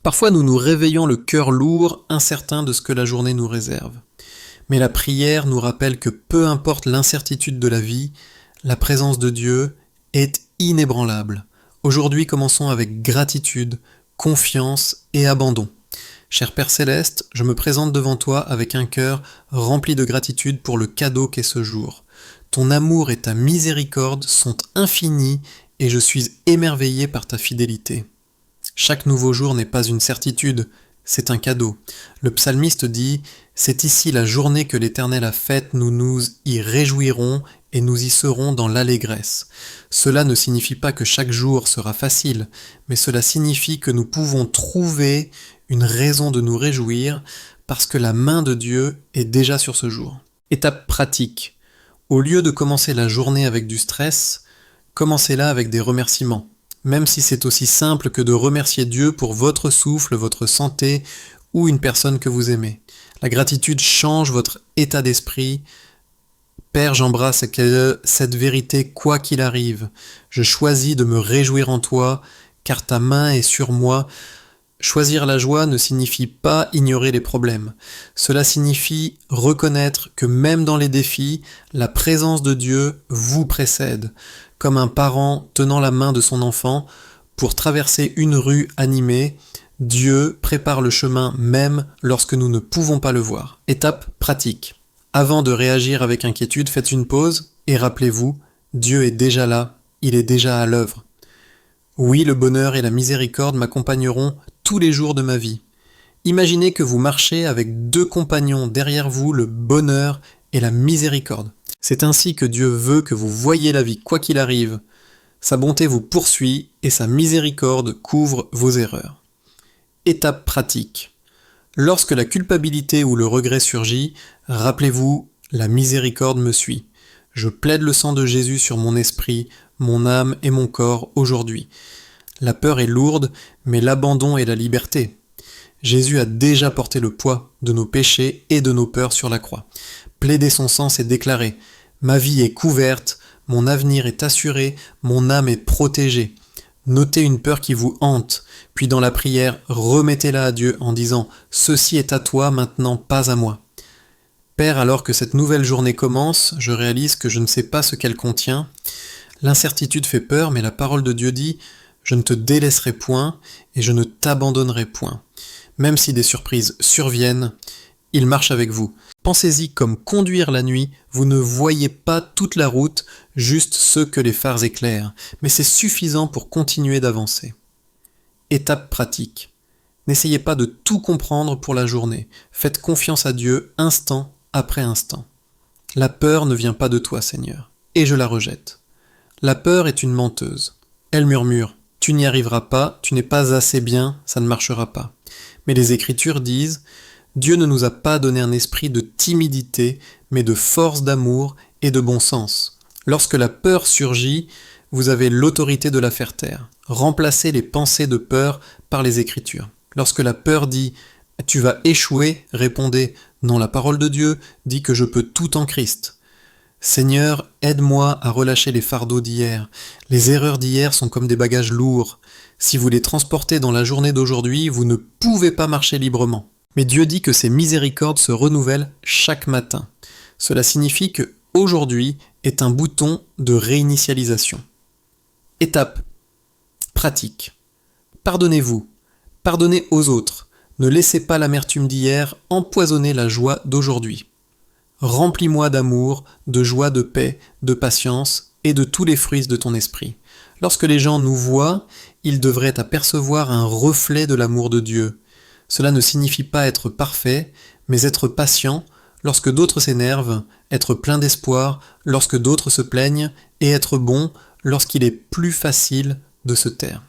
Parfois nous nous réveillons le cœur lourd, incertain de ce que la journée nous réserve. Mais la prière nous rappelle que peu importe l'incertitude de la vie, la présence de Dieu est inébranlable. Aujourd'hui, commençons avec gratitude, confiance et abandon. Cher Père Céleste, je me présente devant toi avec un cœur rempli de gratitude pour le cadeau qu'est ce jour. Ton amour et ta miséricorde sont infinis et je suis émerveillé par ta fidélité. Chaque nouveau jour n'est pas une certitude, c'est un cadeau. Le psalmiste dit « C'est ici la journée que l'Éternel a faite, nous nous y réjouirons et nous y serons dans l'allégresse. » Cela ne signifie pas que chaque jour sera facile, mais cela signifie que nous pouvons trouver une raison de nous réjouir parce que la main de Dieu est déjà sur ce jour. Étape pratique. Au lieu de commencer la journée avec du stress, commencez-la avec des remerciements. Même si c'est aussi simple que de remercier Dieu pour votre souffle, votre santé ou une personne que vous aimez. La gratitude change votre état d'esprit. Père, j'embrasse cette vérité quoi qu'il arrive. Je choisis de me réjouir en toi, car ta main est sur moi. Choisir la joie ne signifie pas ignorer les problèmes. Cela signifie reconnaître que même dans les défis, la présence de Dieu vous précède. Comme un parent tenant la main de son enfant, pour traverser une rue animée, Dieu prépare le chemin même lorsque nous ne pouvons pas le voir. Étape pratique. Avant de réagir avec inquiétude, faites une pause et rappelez-vous, Dieu est déjà là, il est déjà à l'œuvre. Oui, le bonheur et la miséricorde m'accompagneront tous les jours de ma vie. Imaginez que vous marchez avec deux compagnons derrière vous, le bonheur et la miséricorde. C'est ainsi que Dieu veut que vous voyiez la vie quoi qu'il arrive. Sa bonté vous poursuit et sa miséricorde couvre vos erreurs. Étape pratique. Lorsque la culpabilité ou le regret surgit, rappelez-vous, la miséricorde me suit. Je plaide le sang de Jésus sur mon esprit, mon âme et mon corps aujourd'hui. La peur est lourde, mais l'abandon est la liberté. Jésus a déjà porté le poids de nos péchés et de nos peurs sur la croix. Plaider son sang, c'est déclarer « Ma vie est couverte, mon avenir est assuré, mon âme est protégée ». Notez une peur qui vous hante, puis dans la prière, remettez-la à Dieu en disant « Ceci est à toi, maintenant pas à moi ». Père, alors que cette nouvelle journée commence, je réalise que je ne sais pas ce qu'elle contient. L'incertitude fait peur, mais la parole de Dieu dit « Je ne te délaisserai point et je ne t'abandonnerai point ». Même si des surprises surviennent, il marche avec vous. Pensez-y comme conduire la nuit, vous ne voyez pas toute la route, juste ce que les phares éclairent, mais c'est suffisant pour continuer d'avancer. Étape pratique. N'essayez pas de tout comprendre pour la journée, faites confiance à Dieu instant après instant. La peur ne vient pas de toi, Seigneur, et je la rejette. La peur est une menteuse. Elle murmure « Tu n'y arriveras pas, tu n'es pas assez bien, ça ne marchera pas ». Mais les Écritures disent « Dieu ne nous a pas donné un esprit de timidité, mais de force d'amour et de bon sens. » Lorsque la peur surgit, vous avez l'autorité de la faire taire. Remplacez les pensées de peur par les Écritures. Lorsque la peur dit « Tu vas échouer », répondez « Non, la parole de Dieu dit que je peux tout en Christ. » Seigneur, aide-moi à relâcher les fardeaux d'hier. Les erreurs d'hier sont comme des bagages lourds. Si vous les transportez dans la journée d'aujourd'hui, vous ne pouvez pas marcher librement. Mais Dieu dit que ses miséricordes se renouvellent chaque matin. Cela signifie que aujourd'hui est un bouton de réinitialisation. Étape pratique. Pardonnez-vous. Pardonnez aux autres. Ne laissez pas l'amertume d'hier empoisonner la joie d'aujourd'hui. Remplis-moi d'amour, de joie, de paix, de patience et de tous les fruits de ton esprit. Lorsque les gens nous voient, ils devraient apercevoir un reflet de l'amour de Dieu. Cela ne signifie pas être parfait, mais être patient lorsque d'autres s'énervent, être plein d'espoir lorsque d'autres se plaignent et être bon lorsqu'il est plus facile de se taire.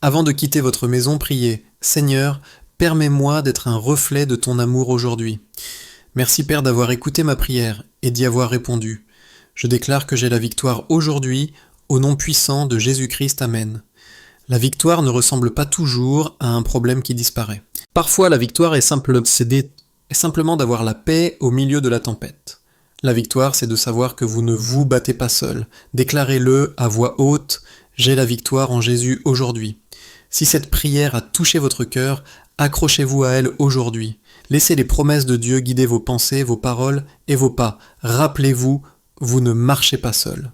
Avant de quitter votre maison, priez « Seigneur, permets-moi d'être un reflet de ton amour aujourd'hui. » Merci Père d'avoir écouté ma prière et d'y avoir répondu. Je déclare que j'ai la victoire aujourd'hui, au nom puissant de Jésus-Christ, Amen. La victoire ne ressemble pas toujours à un problème qui disparaît. Parfois la victoire est simplement d'avoir la paix au milieu de la tempête. La victoire, c'est de savoir que vous ne vous battez pas seul. Déclarez-le à voix haute, j'ai la victoire en Jésus aujourd'hui. Si cette prière a touché votre cœur, accrochez-vous à elle aujourd'hui. Laissez les promesses de Dieu guider vos pensées, vos paroles et vos pas. Rappelez-vous, vous ne marchez pas seul.